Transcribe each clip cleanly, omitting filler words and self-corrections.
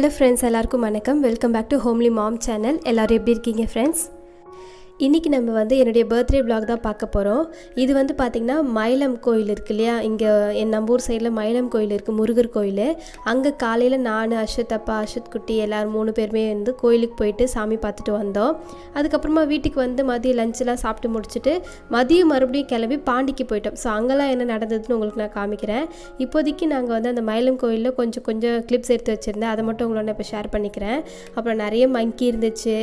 Hello friends, எல்லாருக்கும் வணக்கம். Welcome back to homely mom channel. எல்லாரும் எப்படி இருக்கீங்க ஃப்ரெண்ட்ஸ்? இன்றைக்கி நம்ம என்னுடைய பர்த்டே vlog தான் பார்க்க போகிறோம். இது பார்த்திங்கன்னா மயிலம் கோயில் இருக்கு இல்லையா, இங்கே நம்ம ஊர் சைடில் மயிலம் கோயில் இருக்குது, முருகர் கோயில். அங்கே காலையில் நான், அஷத் அப்பா, அஷத் குட்டி எல்லோரும் 3 பேருமே கோயிலுக்கு போயிட்டு சாமி பார்த்துட்டு வந்தோம். அதுக்கப்புறமா வீட்டுக்கு மதியம் லஞ்செலாம் சாப்பிட்டு முடிச்சுட்டு மதியம் மறுபடியும் கிளம்பி பாண்டிக்கு போயிட்டோம். ஸோ அங்கெல்லாம் என்ன நடந்ததுன்னு உங்களுக்கு நான் காமிக்கிறேன். இப்போதைக்கு நாங்கள் அந்த மயிலம் கோயிலில் கொஞ்சம் கிளிப்ஸ் எடுத்து வச்சுருந்தேன், அதை மட்டும் உங்களோட இப்போ ஷேர் பண்ணிக்கிறேன். அப்புறம் நிறைய மங்கி இருந்துச்சு,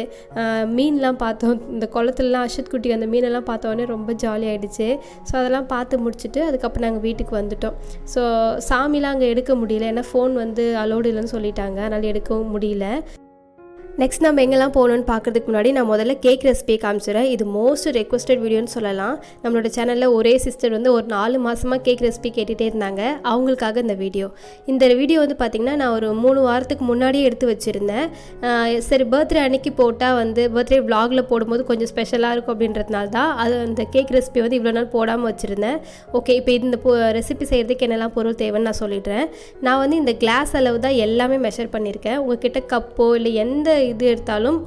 மீன்லாம் பார்த்தோம். இந்த குளத்துலலாம் அஷத் குட்டி அந்த மீனெல்லாம் பார்த்தோன்னே ரொம்ப ஜாலியாகிடுச்சு. ஸோ அதெல்லாம் பார்த்து முடிச்சுட்டு அதுக்கப்புறம் நாங்கள் வீட்டுக்கு வந்துட்டோம். ஸோ சாமிலாம் அங்கே எடுக்க முடியல, ஏன்னா ஃபோன் அலோடு இல்லைன்னு சொல்லிட்டாங்க, அதனால் எடுக்கவும் முடியல. நெக்ஸ்ட் நம்ம எங்கெல்லாம் போகணுன்னு பார்க்குறதுக்கு முன்னாடி நான் முதல்ல கேக் ரெசிபியை காமிச்சிடுறேன். இது மோஸ்ட் ரெக்வஸ்டட் வீடியோன்னு சொல்லலாம். நம்மளோட சேனலில் ஒரே சிஸ்டர் ஒரு 4 மாதமாக கேக் ரெசிபி கேட்டுகிட்டே இருந்தாங்க, அவங்களுக்காக இந்த வீடியோ பார்த்திங்கன்னா நான் ஒரு 3 வாரத்துக்கு முன்னாடியே எடுத்து வச்சுருந்தேன். சரி பர்த்டே அன்னைக்கு போட்டால் பர்த்டே vlogல போடும்போது கொஞ்சம் ஸ்பெஷலாக இருக்கும் அப்படின்றதுனால தான் அந்த கேக் ரெசிபி இவ்வளோ நாள் போடாமல் வச்சுருந்தேன். ஓகே, இப்போ இந்த ரெசிபி செய்கிறதுக்கு என்னெல்லாம் பொருள் தேவைன்னு நான் சொல்லிடுறேன். நான் இந்த கிளாஸ் அளவு தான் எல்லாமே மெஷர் பண்ணியிருக்கேன். உங்கள்கிட்ட கப்போ இல்லை எந்த இது எடுத்தாலும்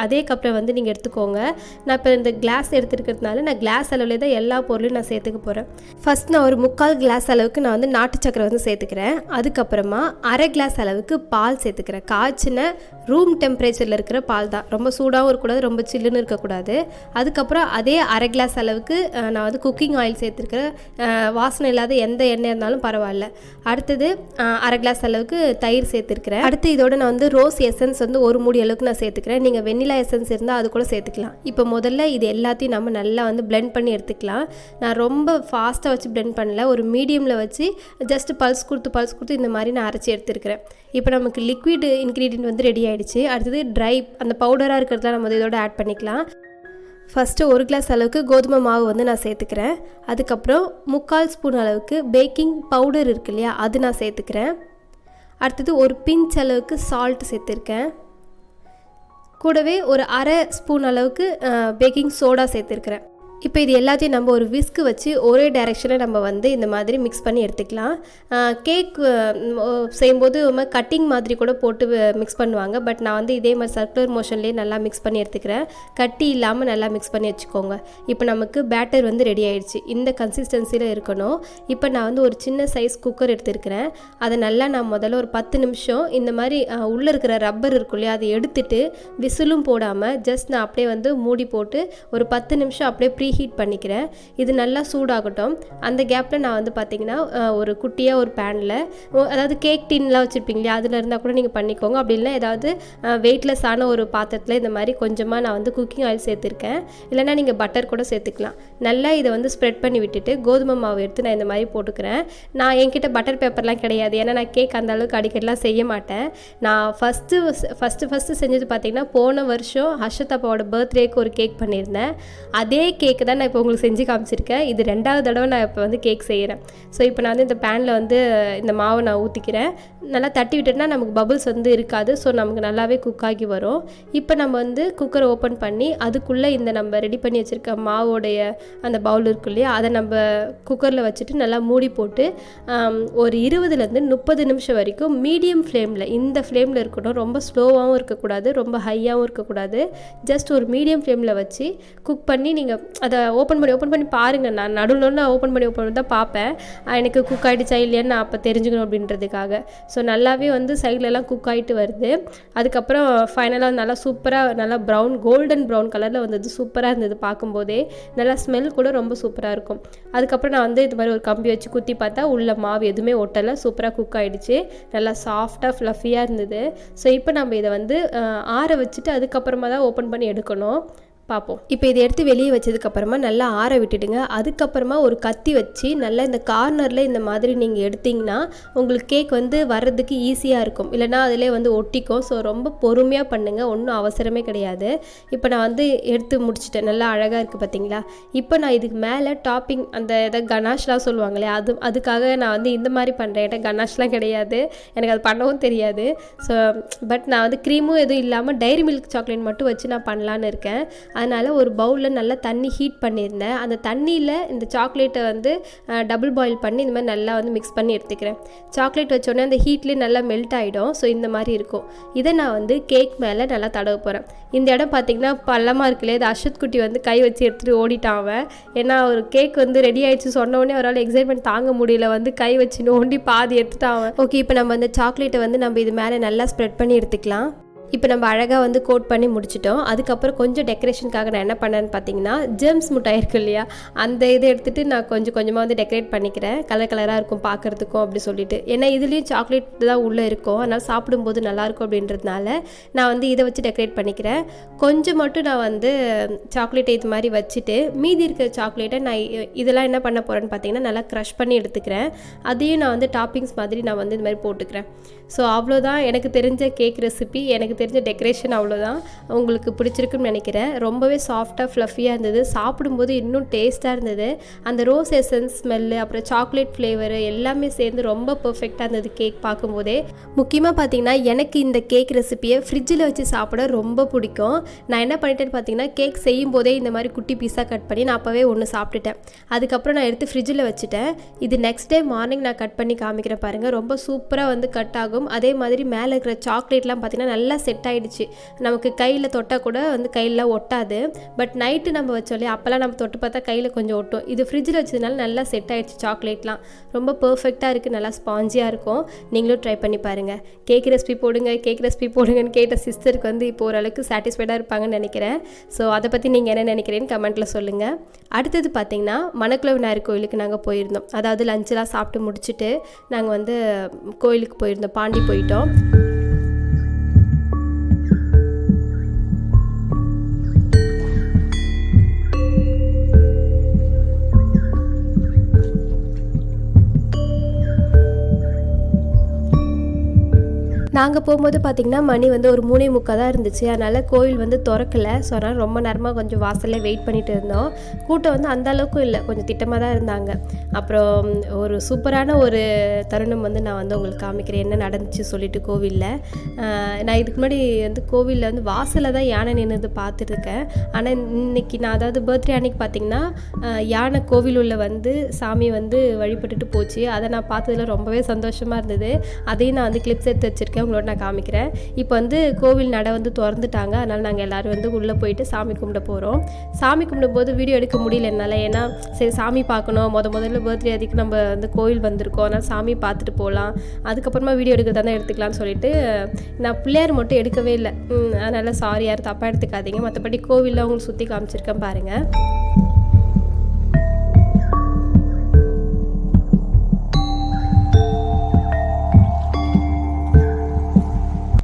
அதே கப்பில் நீங்கள் எடுத்துக்கோங்க. நான் இப்போ இந்த கிளாஸ் எடுத்துருக்கிறதுனால நான் கிளாஸ் அளவில் தான் எல்லா பொருளையும் நான் சேர்த்துக்க போகிறேன். ஃபஸ்ட் நான் ஒரு 3/4 கிளாஸ் அளவுக்கு நான் நாட்டு சக்கரை சேர்த்துக்கிறேன். அதுக்கப்புறமா அரை கிளாஸ் அளவுக்கு பால் சேர்த்துக்கிறேன். காய்ச்சின ரூம் டெம்பரேச்சரில் இருக்கிற பால் தான், ரொம்ப சூடாகவும் இருக்கக்கூடாது, ரொம்ப சில்லுன்னு இருக்கக்கூடாது. அதுக்கப்புறம் அதே அரை கிளாஸ் அளவுக்கு நான் குக்கிங் ஆயில் சேர்த்துருக்கிறேன். வாசனை இல்லாத எந்த எண்ணெய் இருந்தாலும் பரவாயில்ல. அடுத்தது அரை கிளாஸ் அளவுக்கு தயிர் சேர்த்துருக்கிறேன். அடுத்து இதோட நான் ரோஸ் எசன்ஸ் ஒரு மூடி அளவுக்கு நான் சேர்த்துக்கிறேன். நீங்கள் வெண்ணிலா எசன்ஸ் இருந்தால் அது கூட சேர்த்துக்கலாம். இப்போ முதல்ல இது எல்லாத்தையும் நம்ம நல்லா பிளெண்ட் பண்ணி எடுத்துக்கலாம். நான் ரொம்ப ஃபாஸ்ட்டாக வச்சு பிளெண்ட் பண்ணல, ஒரு மீடியமில் வச்சு ஜஸ்ட் பல்ஸ் கொடுத்து இந்த மாதிரி நான் அரைச்சி எடுத்துருக்கிறேன். இப்போ நமக்கு லிக்விட் இன்க்ரீடியன்ட் ரெடி ஆகிடுச்சு. அடுத்தது ட்ரை அந்த பவுடராக இருக்கிறதுலாம் நம்ம இதோட ஆட் பண்ணிக்கலாம். ஃபஸ்ட்டு 1 கிளாஸ் அளவுக்கு கோதுமை மாவு நான் சேர்த்துக்கிறேன். அதுக்கப்புறம் 3/4 ஸ்பூன் அளவுக்கு பேக்கிங் பவுடர் இருக்கு இல்லையா, அது நான் சேர்த்துக்கிறேன். அடுத்தது ஒரு பிஞ்ச் அளவுக்கு சால்ட் சேர்த்துருக்கேன். கூடவே ஒரு அரை ஸ்பூன் அளவுக்கு பேக்கிங் சோடா சேர்த்துருக்கிறேன். இப்போ இது எல்லாத்தையும் நம்ம ஒரு விஸ்க்கு வச்சு ஒரே டைரெக்ஷனில் நம்ம இந்த மாதிரி மிக்ஸ் பண்ணி எடுத்துக்கலாம். கேக் செய்யும்போது கட்டிங் மாதிரி கூட போட்டு மிக்ஸ் பண்ணுவாங்க, பட் நான் இதே மாதிரி சர்க்குலர் மோஷன்லேயே நல்லா மிக்ஸ் பண்ணி எடுத்துக்கிறேன். கட்டி இல்லாமல் நல்லா மிக்ஸ் பண்ணி வச்சுக்கோங்க. இப்போ நமக்கு பேட்டர் ரெடி ஆகிடுச்சு, இந்த கன்சிஸ்டன்சியில் இருக்கணும். இப்போ நான் ஒரு சின்ன சைஸ் குக்கர் எடுத்துருக்கிறேன். அதை நல்லா நான் முதல்ல ஒரு 10 நிமிஷம் இந்த மாதிரி உள்ளே இருக்கிற ரப்பர் இருக்கும் இல்லையா, அதை எடுத்துட்டு விசிலும் போடாமல் ஜஸ்ட் நான் அப்படியே மூடி போட்டு ஒரு 10 நிமிஷம் அப்படியே ஹீட் பண்ணிக்கிறேன். இது நல்லா சூடாகட்டும். அந்த கேப்பில் நான் பார்த்திங்கன்னா ஒரு குட்டியாக ஒரு பேனில், அதாவது கேக் டின்லாம் வச்சுருப்பீங்களா, அதில் இருந்தால் கூட நீங்கள் பண்ணிக்கோங்க. அப்படி இல்லை ஏதாவது வெயிட்லெஸ்ஸான ஒரு பாத்திரத்தில் இந்த மாதிரி கொஞ்சமாக நான் குக்கிங் ஆயில் சேர்த்துருக்கேன். இல்லைனா நீங்கள் பட்டர் கூட சேர்த்துக்கலாம். நல்லா இதை ஸ்ப்ரெட் பண்ணி விட்டுட்டு கோதுமை மாவு எடுத்து நான் இந்த மாதிரி போட்டுக்கிறேன். நான் என்கிட்ட பட்டர் பேப்பர்லாம் கிடையாது, ஏன்னா நான் கேக் அந்த அளவுக்கு அடிக்கடிலாம் செய்ய மாட்டேன். நான் ஃபஸ்ட்டு செஞ்சது பார்த்திங்கன்னா போன வருஷம் ஹர்ஷத் அப்பாவோட பர்த்டேக்கு ஒரு கேக் பண்ணியிருந்தேன். அதே கேக் தான் நான் இப்போ உங்களுக்கு செஞ்சு காமிச்சிருக்கேன். இது 2வது தடவை நான் இப்போ கேக் செய்கிறேன். ஸோ இப்போ நான் இந்த பேனில் இந்த மாவை நான் ஊற்றிக்கிறேன். நல்லா தட்டி விட்டுட்டுனா நமக்கு பபுள்ஸ் இருக்காது. ஸோ நமக்கு நல்லாவே குக் ஆகி வரும். இப்போ நம்ம குக்கரை ஓப்பன் பண்ணி அதுக்குள்ளே இந்த நம்ம ரெடி பண்ணி வச்சுருக்க மாவோடைய அந்த பவுல் இருக்கு இல்லையா, அதை நம்ம குக்கரில் வச்சுட்டு நல்லா மூடி போட்டு ஒரு 20லேருந்து 30 நிமிஷம் வரைக்கும் மீடியம் ஃப்ளேமில், இந்த ஃப்ளேமில் இருக்கட்டும். ரொம்ப ஸ்லோவாகவும் இருக்கக்கூடாது, ரொம்ப ஹையாகவும் இருக்கக்கூடாது. ஜஸ்ட் ஒரு மீடியம் ஃப்ளேமில் வச்சு குக் பண்ணி நீங்கள் அதை ஓப்பன் பண்ணி பாருங்கள். நான் நடுவில் ஓப்பன் பண்ணி தான் பார்ப்பேன், எனக்கு குக் ஆகிடுச்சா இல்லையான்னு நான் அப்போ தெரிஞ்சுக்கணும் அப்படின்றதுக்காக. ஸோ நல்லாவே சைட்லலாம் குக் ஆகிட்டு வருது. அதுக்கப்புறம் ஃபைனலாக நல்லா சூப்பராக நல்லா கோல்டன் ப்ரௌன் கலரில் சூப்பராக இருந்தது. பார்க்கும்போதே நல்லா ஸ்மெல் கூட ரொம்ப சூப்பராக இருக்கும். அதுக்கப்புறம் நான் இது மாதிரி ஒரு கம்பி வச்சு குத்தி பார்த்தா உள்ள மாவு எதுவுமே ஒட்டலை, சூப்பராக குக் ஆகிடுச்சு. நல்லா சாஃப்டாக ஃப்ளஃபியாக இருந்தது. ஸோ இப்போ நம்ம இதை ஆற வச்சுட்டு அதுக்கப்புறமா தான் ஓப்பன் பண்ணி எடுக்கணும். பார்ப்போம். இப்போ இதை எடுத்து வெளியே வச்சதுக்கப்புறமா நல்லா ஆற விட்டுடுங்க. அதுக்கப்புறமா ஒரு கத்தி வச்சு நல்லா இந்த கார்னரில் இந்த மாதிரி நீங்கள் எடுத்திங்கன்னா உங்களுக்கு கேக் வர்றதுக்கு ஈஸியாக இருக்கும். இல்லைனா அதிலே ஒட்டிக்கும். ஸோ ரொம்ப பொறுமையாக பண்ணுங்கள், ஒன்றும் அவசரமே கிடையாது. இப்போ நான் எடுத்து முடிச்சிட்டேன். நல்லா அழகாக இருக்குது பார்த்தீங்களா. இப்போ நான் இதுக்கு மேலே டாப்பிங் அந்த எதாவது கனாஷ்லாம் சொல்லுவாங்களே, அதுக்காக நான் இந்த மாதிரி பண்ணுறேன். ஏன்னா கனாஷ்லாம் கிடையாது, எனக்கு அது பண்ணவும் தெரியாது. ஸோ பட் நான் க்ரீமும் எதுவும் இல்லாமல் டைரி மில்க் சாக்லேட் மட்டும் வச்சு நான் பண்ணலான்னு இருக்கேன். அதனால் ஒரு பவுலில் நல்லா தண்ணி ஹீட் பண்ணியிருந்தேன். அந்த தண்ணியில் இந்த சாக்லேட்டை வந்து டபுள் பாயில் பண்ணி இந்த மாதிரி நல்லா வந்து மிக்ஸ் பண்ணி எடுத்துக்கிறேன். சாக்லேட் வச்சோடனே அந்த ஹீட்லேயே நல்லா மெல்ட் ஆகிடும். ஸோ இந்த மாதிரி இருக்கும். இதை நான் வந்து கேக் மேலே நல்லா தடவ போகிறேன். இந்த இடம் பார்த்திங்கன்னா பள்ளமாக இருக்குல்லையே, இது அர்ஷத் குட்டி வந்து கை வச்சு எடுத்துகிட்டு ஓடிட்டான் அவன். ஏன்னா ஒரு கேக் வந்து ரெடி ஆகிடுச்சு சொன்னோடனே அவரால் எக்ஸைட்மெண்ட் தாங்க முடியல, வந்து கை வச்சு நோண்டி பாதி எடுத்துட்டான் அவன். ஓகே, இப்போ நம்ம அந்த சாக்லேட்டை வந்து நம்ம இது மேலே நல்லா ஸ்ப்ரெட் பண்ணி எடுத்துக்கலாம். இப்போ நம்ம அழகாக வந்து கோட் பண்ணி முடிச்சிட்டோம். அதுக்கப்புறம் கொஞ்சம் டெக்கரேஷனுக்காக நான் என்ன பண்ணேன்னு பார்த்தீங்கன்னா, ஜெம்ஸ் முட்டாய் இருக்கு இல்லையா, அந்த இதை எடுத்துகிட்டு நான் கொஞ்சம் கொஞ்சமாக வந்து டெக்கரேட் பண்ணிக்கிறேன். கலர் கலராக இருக்கும் பார்க்குறதுக்கும் அப்படி சொல்லிட்டு. ஏன்னா இதுலேயும் சாக்லேட் தான் உள்ளே இருக்கும், அதனால் சாப்பிடும்போது நல்லாயிருக்கும் அப்படின்றதுனால நான் வந்து இதை வச்சு டெக்கரேட் பண்ணிக்கிறேன். கொஞ்சம் மட்டும் நான் வந்து சாக்லேட்டை இது மாதிரி வச்சுட்டு மீதி இருக்கிற சாக்லேட்டை நான் இதெல்லாம் என்ன பண்ண போகிறேன்னு பார்த்தீங்கன்னா நல்லா க்ரஷ் பண்ணி எடுத்துக்கிறேன். அதையும் நான் வந்து டாப்பிங்ஸ் மாதிரி நான் வந்து இது மாதிரி போட்டுக்கிறேன். ஸோ அவ்வளோதான் எனக்கு தெரிஞ்ச கேக் ரெசிபி, எனக்கு தெரிஞ்ச டெக்கரேஷன் அவ்வளோதான். உங்களுக்கு பிடிச்சிருக்குன்னு நினைக்கிறேன். ரொம்பவே சாஃப்டாக ஃப்ளஃபியாக இருந்தது, சாப்பிடும்போது இன்னும் டேஸ்ட்டாக இருந்தது. அந்த ரோஸ் எசன்ஸ் ஸ்மெல்லு அப்புறம் சாக்லேட் ஃப்ளேவரு எல்லாமே சேர்ந்து ரொம்ப பர்ஃபெக்டாக இருந்தது கேக் பார்க்கும்போதே. முக்கியமாக பார்த்தீங்கன்னா எனக்கு இந்த கேக் ரெசிப்பியை ஃப்ரிட்ஜில் வச்சு சாப்பிட ரொம்ப பிடிக்கும். நான் என்ன பண்ணிட்டேன்னு பார்த்தீங்கன்னா, கேக் செய்யும் போதே இந்த மாதிரி குட்டி பீஸாக கட் பண்ணி நான் அப்போவே ஒன்று சாப்பிட்டுட்டேன். அதுக்கப்புறம் நான் எடுத்து ஃப்ரிட்ஜில் வச்சுட்டேன். இது நெக்ஸ்ட் டே மார்னிங் நான் கட் பண்ணி காமிக்கிறேன் பாருங்கள். ரொம்ப சூப்பராக வந்து கட் ஆகும். அதே மாதிரி மேலே இருக்கிற சாக்லேட்லாம் பார்த்தீங்கன்னா நல்லா செட் ஆகிடுச்சு. நமக்கு கையில் தொட்டால் கூட வந்து கையிலாம் ஒட்டாது. பட் நைட்டு நம்ம வச்சோம் அப்போல்லாம் நம்ம தொட்டு பார்த்தா கையில் கொஞ்சம் ஒட்டும். இது ஃப்ரிட்ஜில் வச்சதுனால நல்லா செட் ஆகிடுச்சு. சாக்லேட்லாம் ரொம்ப பர்ஃபெக்டாக இருக்குது, நல்லா ஸ்பாஞ்சியாக இருக்கும். நீங்களும் ட்ரை பண்ணி பாருங்கள். கேக் ரெசிபி போடுங்க, கேக் ரெசிபி போடுங்கன்னு கேட்ட சிஸ்டருக்கு வந்து இப்போ ஓரளவுக்கு சாட்டிஸ்ஃபைடாக இருப்பாங்கன்னு நினைக்கிறேன். ஸோ அதை பற்றி நீங்கள் என்ன நினைக்கிறேன்னு கமெண்ட்டில் சொல்லுங்கள். அடுத்தது பார்த்திங்கன்னா மணக்குள விநாயகர் கோயிலுக்கு நாங்கள் போயிருந்தோம். அதாவது லஞ்செலாம் சாப்பிட்டு முடிச்சுட்டு நாங்கள் வந்து கோயிலுக்கு போயிருந்தோம், பாண்டி போயிட்டோம். நாங்கள் போகும்போது பார்த்திங்கன்னா மணி வந்து ஒரு 3:45 தான் இருந்துச்சு. அதனால் கோயில் வந்து திறக்கலை. ஸோ அதனால் ரொம்ப நேரமாக கொஞ்சம் வாசலில் வெயிட் பண்ணிகிட்டு இருந்தோம். கூட்டம் வந்து அந்த அளவுக்கும் இல்லை, கொஞ்சம் திட்டமாக தான் இருந்தாங்க. அப்புறம் ஒரு சூப்பரான ஒரு தருணம் வந்து நான் வந்து உங்களுக்கு காமிக்கிறேன், என்ன நடந்துச்சு சொல்லிட்டு கோவிலில். நான் இதுக்கு முன்னாடி வந்து கோவிலில் வந்து வாசலில் தான் யானை நின்று பார்த்துட்ருக்கேன். ஆனால் இன்றைக்கி நான் அதாவது பர்த்டே அன்றைக்கி பார்த்திங்கன்னா யானை கோவில் உள்ள வந்து சாமி வந்து வழிபட்டுட்டு போச்சு. அதை நான் பார்த்ததில் ரொம்பவே சந்தோஷமாக இருந்தது. அதையும் நான் வந்து கிளிப்ஸ் எடுத்து வச்சுருக்கேன், உங்களோட நான் காமிக்கிறேன். இப்போ வந்து கோவில் நடை வந்து திறந்துட்டாங்க. அதனால் நாங்கள் எல்லோரும் வந்து உள்ளே போயிட்டு சாமி கும்பிட போகிறோம். சாமி கும்பிடும்போது வீடியோ எடுக்க முடியல என்னால். ஏன்னா சரி சாமி பார்க்கணும், முதல்ல பர்த்டே அதுக்கு நம்ம வந்து கோவில் வந்திருக்கோம், அதனால் சாமி பார்த்துட்டு போகலாம், அதுக்கப்புறமா வீடியோ எடுக்கிறதா தான் எடுத்துக்கலாம்னு சொல்லிட்டு நான் பிள்ளையார் மட்டும் எடுக்கவே இல்லை. அதனால் சாரி, யாரும் தப்பாக எடுத்துக்காதீங்க. மற்றபடி கோவிலில் அவங்களுக்கு சுற்றி காமிச்சிருக்கேன் பாருங்கள்.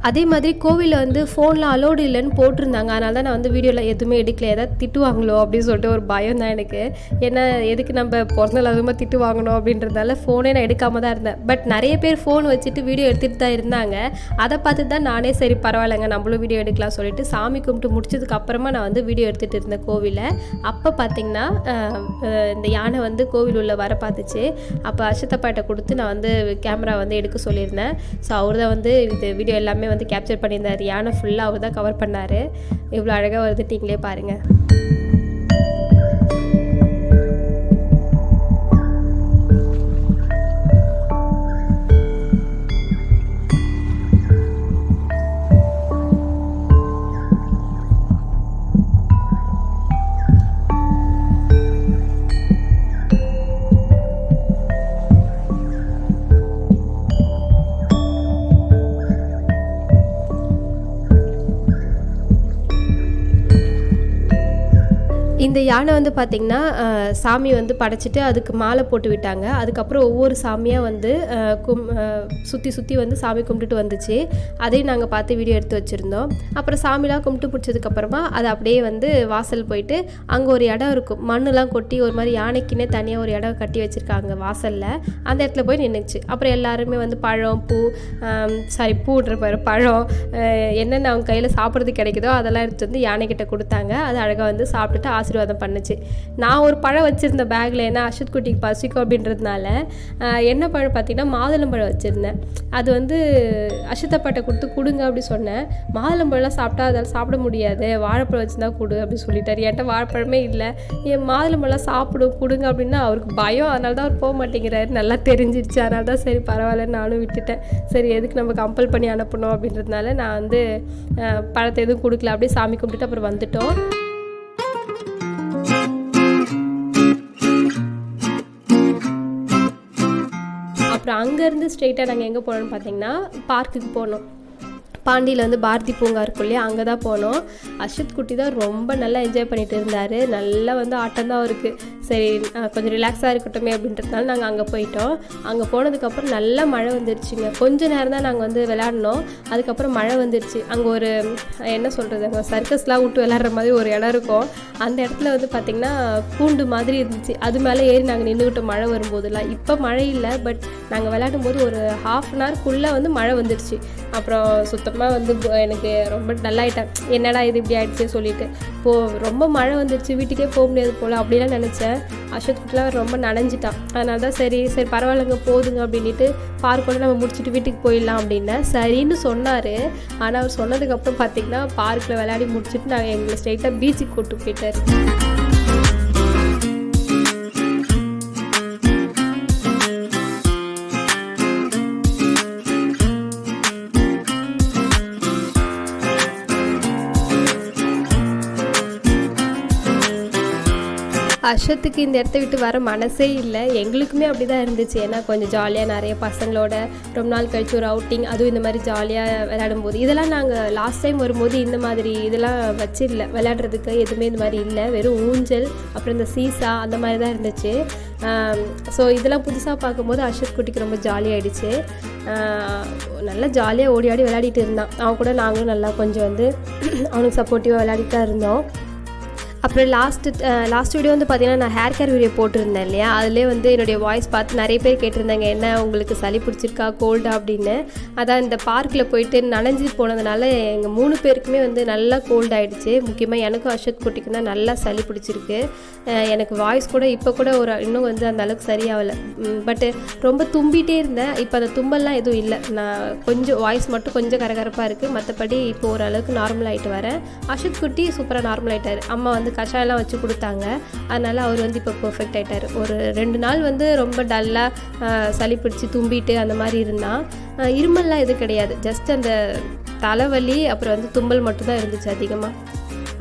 அதே மாதிரி கோவிலில் வந்து ஃபோனில் அலோடு இல்லைன்னு போட்டிருந்தாங்க. அதனால தான் நான் வந்து வீடியோவில் எதுவுமே எடுக்கல. ஏதாவது திட்டுவாங்களோ அப்படின்னு சொல்லிட்டு ஒரு பயம் தான் எனக்கு. ஏன்னா எதுக்கு நம்ம பிறந்தநாள் அதுமாக திட்டு வாங்கணும் அப்படின்றதால ஃபோனே நான் எடுக்காமல் தான் இருந்தேன். பட் நிறைய பேர் ஃபோன் வச்சுட்டு வீடியோ எடுத்துகிட்டு தான் இருந்தாங்க. அதை பார்த்து தான் நானே சரி பரவாயில்லைங்க நம்மளும் வீடியோ எடுக்கலாம் சொல்லிட்டு சாமி கும்பிட்டு முடிச்சதுக்கு அப்புறமா நான் வந்து வீடியோ எடுத்துகிட்டு இருந்தேன் கோவிலை. அப்போ பார்த்திங்கன்னா இந்த யானை வந்து கோவில் உள்ள வர பார்த்துச்சு. அப்போ அர்ஷத்தப்பாட்ட கொடுத்து நான் வந்து கேமரா வந்து எடுக்க சொல்லியிருந்தேன். ஸோ அவர் தான் வந்து இது வீடியோ எல்லாமே வந்து கேப்சர் பண்ணியிருந்தார். யானை ஃபுல்லாக அவர் தான் கவர் பண்ணார். இவ்வளோ அழகாக வருது, நீங்களே பாருங்கள். இந்த யானை வந்து பார்த்திங்கன்னா சாமி வந்து படைச்சிட்டு அதுக்கு மாலை போட்டு விட்டாங்க. அதுக்கப்புறம் ஒவ்வொரு சாமியாக வந்து சுற்றி சுற்றி வந்து சாமி கும்பிட்டுட்டு வந்துச்சு. அதையும் நாங்கள் பார்த்து வீடியோ எடுத்து வச்சுருந்தோம். அப்புறம் சாமிலாம் கும்பிட்டு பிடிச்சதுக்கப்புறமா அது அப்படியே வந்து வாசல் போயிட்டு அங்கே ஒரு இடம் இருக்கும், மண்ணெலாம் கொட்டி ஒரு மாதிரி யானைக்குன்னே தனியாக ஒரு இடம் கட்டி வச்சுருக்காங்க வாசலில். அந்த இடத்துல போய் நின்றுச்சு. அப்புறம் எல்லாருமே வந்து பழம் பூன்ற பழம் என்னென்ன அவங்க கையில் சாப்பிட்றது கிடைக்குதோ அதெல்லாம் எடுத்து வந்து யானைக்கிட்ட கொடுத்தாங்க. அது அழகாக வந்து சாப்பிட்டுட்டு ஆசீர்வாதம் பண்ணுச்சு. நான் ஒரு பழம் வச்சுருந்தேன் பேக்கில், ஏன்னா அஷத் குட்டிக்கு பசிக்கும் அப்படின்றதுனால. என்ன பழம் பார்த்திங்கன்னா மாதுளம்பழம் வச்சுருந்தேன். அது வந்து அஷத்தப்பாட்டை கொடுங்க அப்படி சொன்னேன். மாதுளம்பழம்லாம் சாப்பிட்டா அதால் சாப்பிட முடியாது, வாழைப்பழம் வச்சுருந்தா கொடு அப்படி சொல்லிட்டார். என்கிட்ட வாழைப்பழமே இல்லை, என் மாதுளம்பழம் கொடுங்க அப்படின்னா அவருக்கு பயம், அதனால தான் அவர் போக மாட்டேங்கிறாரு. நல்லா தெரிஞ்சிடுச்சு, அதனால தான் சரி பரவாயில்லன்னு நானும் விட்டுட்டேன். சரி எதுக்கு நம்ம கம்பல் பண்ணி அனுப்பணும் அப்படின்றதுனால நான் வந்து பழத்தை எதுவும் கொடுக்கல, அப்படியே சாமி கும்பிட்டுட்டு அப்புறம் வந்துட்டோம். அப்புறம் அங்கேருந்து ஸ்ட்ரெயிட்டாக நாங்கள் எங்கே போனோம்னு பார்த்தீங்கன்னா பார்க்குக்கு போனோம். பாண்டியில் வந்து பாரதி பூங்கா இருக்கும் இல்லையா, அங்கே தான் போனோம். அஷத் குட்டி தான் ரொம்ப நல்லா என்ஜாய் பண்ணிட்டு இருந்தார். நல்லா வந்து ஆட்டம் தான் இருக்குது. சரி கொஞ்சம் ரிலாக்ஸாக இருக்கட்டுமே அப்படின்றதுனால நாங்கள் அங்கே போயிட்டோம். அங்கே போனதுக்கப்புறம் நல்லா மழை வந்துருச்சுங்க. கொஞ்சம் நேரம் தான் நாங்கள் வந்து விளையாடினோம், அதுக்கப்புறம் மழை வந்துருச்சு. அங்கே ஒரு என்ன சொல்கிறது, அங்கே சர்க்கஸ்லாம் விட்டு விளையாடுற மாதிரி ஒரு இடம் இருக்கும். அந்த இடத்துல வந்து பார்த்திங்கன்னா கூண்டு மாதிரி இருந்துச்சு, அது மேலே ஏறி நாங்கள் நின்றுக்கிட்டோம் மழை வரும்போதெல்லாம். இப்போ மழை இல்லை, பட் நாங்கள் விளையாடும் போது ஒரு ½ வந்து மழை வந்துருச்சு. அப்புறம் சுத்தமாக வந்து எனக்கு ரொம்ப நல்லாயிட்டேன், என்னடா இது இப்படி ஆகிடுச்சு சொல்லிட்டு. இப்போது ரொம்ப மழை வந்துடுச்சு, வீட்டுக்கே போக முடியாது போல் அப்படிலாம் நினச்சேன். அஷத் குட்டிலாம் ரொம்ப நனைஞ்சிட்டான். அதனால தான் சரி பரவாயில்லைங்க போதுங்க அப்படின்ட்டு பார்க்கோட நம்ம முடிச்சுட்டு வீட்டுக்கு போயிடலாம் அப்படின்னேன். சரின்னு சொன்னார். ஆனால் அவர் சொன்னதுக்கப்புறம் பார்த்திங்கன்னா பார்க்கில் விளையாடி முடிச்சுட்டு நாங்கள் எங்களை ஸ்ட்ரெயிட்டாக பீச்சுக்கு கூப்பிட்டு போயிட்டார். அஷத்துக்கு இந்த இடத்த விட்டு வர மனசே இல்லை. எங்களுக்குமே அப்படி தான் இருந்துச்சு. ஏன்னா கொஞ்சம் ஜாலியாக நிறைய பசங்களோட ரொம்ப நாள் கழிச்சு ஒரு அவுட்டிங், அதுவும் இந்த மாதிரி ஜாலியாக விளையாடும்போது. இதெல்லாம் நாங்கள் லாஸ்ட் டைம் வரும்போது இந்த மாதிரி இதெல்லாம் வச்சிடல, விளையாடுறதுக்கு எதுவுமே இந்த மாதிரி இல்லை. வெறும் ஊஞ்சல், அப்புறம் இந்த சீசா அந்த மாதிரி தான் இருந்துச்சு. ஸோ இதெல்லாம் புதுசாக பார்க்கும்போது அஷத் குட்டிக்கு ரொம்ப ஜாலியாகிடுச்சு. நல்லா ஜாலியாக ஓடி ஆடி விளையாடிட்டு இருந்தான். அவன் கூட நாங்களும் நல்லா கொஞ்சம் வந்து அவனுக்கு சப்போர்ட்டிவாக விளையாடிட்டு தான் இருந்தோம். அப்புறம் லாஸ்ட் வீடியோ வந்து பார்த்திங்கன்னா நான் ஹேர் கேர் வீடியோ போட்டிருந்தேன் இல்லையா, அதிலே வந்து என்னுடைய வாய்ஸ் பார்த்து நிறைய பேர் கேட்டிருந்தாங்க, என்ன உங்களுக்கு சளி பிடிச்சிருக்கா கோல்டா அப்படின்னு. அதான் இந்த பார்க்கில் போயிட்டு நனைஞ்சி போனதுனால எங்கள் 3 பேருக்குமே வந்து நல்லா கோல்ட் ஆகிடுச்சு. முக்கியமாக எனக்கும் அஷத் குட்டிக்கும் தான் நல்லா சளி பிடிச்சிருக்கு. எனக்கு வாய்ஸ் கூட இப்போ கூட இன்னும் வந்து அந்த அளவுக்கு சரியாகலை, பட்டு ரொம்ப தும்பிகிட்டே இருந்தேன். இப்போ அந்த தும்பல்லாம் எதுவும் இல்லை, நான் கொஞ்சம் வாய்ஸ் மட்டும் கொஞ்சம் கரகரப்பாக இருக்குது. மற்றபடி இப்போ ஓரளவுக்கு நார்மல் ஆகிட்டு வரேன். அஷத் குட்டி சூப்பராக நார்மல் ஆகிட்டார். அம்மா வந்து கஷாயெல்லாம் வச்சு கொடுத்தாங்க, அதனால் அவர் வந்து இப்போ பர்ஃபெக்ட் ஆகிட்டார். ஒரு 2 நாள் வந்து ரொம்ப டல்லாக சளி பிடிச்சி தும்பிட்டு அந்த மாதிரி இருந்தால். இருமல்லாம் எதுவும் கிடையாது, ஜஸ்ட் அந்த தலைவலி அப்புறம் வந்து தும்பல் மட்டும்தான் இருந்துச்சு அதிகமாக.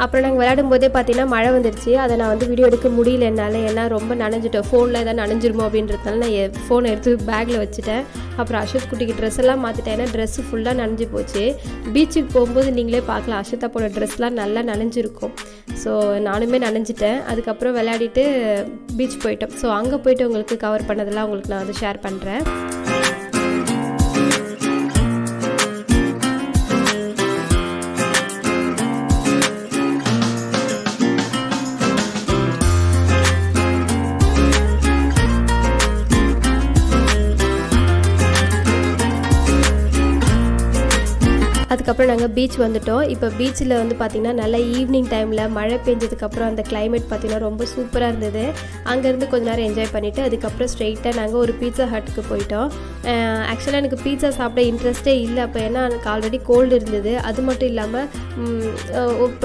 அப்புறம் நாங்கள் விளையாடும் போதே பார்த்தீங்கன்னா மழை வந்துடுச்சு. அதை நான் வந்து வீடியோ எடுக்க முடியல என்னால், ஏன்னா ரொம்ப நனைஞ்சிட்டேன். ஃபோனில் எதாவது நனைஞ்சிருமோ அப்படின்றதுனால நான் ஃபோனை எடுத்து பேக்கில் வச்சுட்டேன். அப்புறம் அஷத் குட்டிக்கு ட்ரெஸ் எல்லாம் மாற்றிட்டேன், ஏன்னா ட்ரெஸ்ஸு ஃபுல்லாக நனைஞ்சி போச்சு. பீச்சுக்கு போகும்போது நீங்களே பார்க்கலாம், அஷத்தா போட ட்ரெஸ்லாம் நல்லா நனைஞ்சிருக்கும். ஸோ நானுமே நனைஞ்சிட்டேன். அதுக்கப்புறம் விளையாடிட்டு பீச் போயிட்டோம். ஸோ அங்கே போய்ட்டு உங்களுக்கு கவர் பண்ணதெல்லாம் உங்களுக்கு நான் வந்து ஷேர் பண்ணுறேன். அதுக்கப்புறம் நாங்கள் பீச் வந்துட்டோம். இப்போ பீச்சில் வந்து பார்த்திங்கன்னா நல்லா ஈவினிங் டைமில் மழை பெஞ்சதுக்கப்புறம் அந்த கிளைமேட் பார்த்திங்கன்னா ரொம்ப சூப்பராக இருந்தது. அங்கேருந்து கொஞ்ச நேரம் என்ஜாய் பண்ணிவிட்டு அதுக்கப்புறம் ஸ்ட்ரெயிட்டாக நாங்கள் ஒரு பீட்சா ஹட்டுக்கு போயிட்டோம். ஆக்சுவலாக எனக்கு பீட்சா சாப்பிட இன்ட்ரெஸ்ட்டே இல்லை அப்போ, ஏன்னா எனக்கு ஆல்ரெடி கோல்டு இருந்தது. அது மட்டும் இல்லாமல்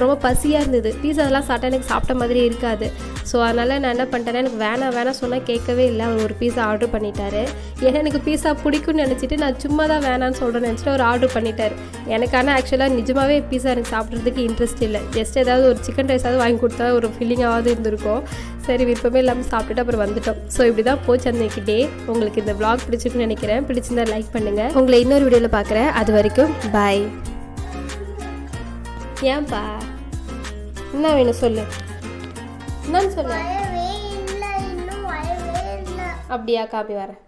ரொம்ப பசியாக இருந்தது. பீட்சாலாம் சாப்பிட்டா எனக்கு சாப்பிட்ட மாதிரியே இருக்காது. ஸோ அதனால் நான் என்ன பண்ணிட்டேன்னா, எனக்கு வேணாம் சொன்னால் கேட்கவே இல்லை. அவர் ஒரு பீஸா ஆர்டர் பண்ணிட்டார். ஏன்னா எனக்கு பீஸா பிடிக்கும்னு நினச்சிட்டு நான் சும்மா தான் வேணான்னு சொல்கிறேன்னு நினச்சிட்டு அவர் ஆர்டர் பண்ணிட்டார். எனக்கு ஆனால் ஆக்சுவலாக நிஜமாகவே பீஸா எனக்கு சாப்பிட்றதுக்கு இன்ட்ரெஸ்ட் இல்லை. ஜஸ்ட் ஏதாவது ஒரு சிக்கன் ரைஸாவது வாங்கி கொடுத்தா ஒரு ஃபீலிங்காவது இருந்திருக்கும். சரி விருப்பமே இல்லாமல் சாப்பிட்டுட்டு அப்புறம் வந்துட்டோம். ஸோ இப்படி தான் போச்சு அன்றைக்கி டே. உங்களுக்கு இந்த vlog பிடிச்சிருக்குன்னு நினைக்கிறேன். பிடிச்சிருந்தா லைக் பண்ணுங்கள். உங்களை இன்னொரு வீடியோவில் பார்க்குறேன். அது வரைக்கும் பாய். ஏன்பா என்ன வேணும் சொல்லு, என்னன்னு சொல்லு. அப்படியா, காப்பி வரேன்.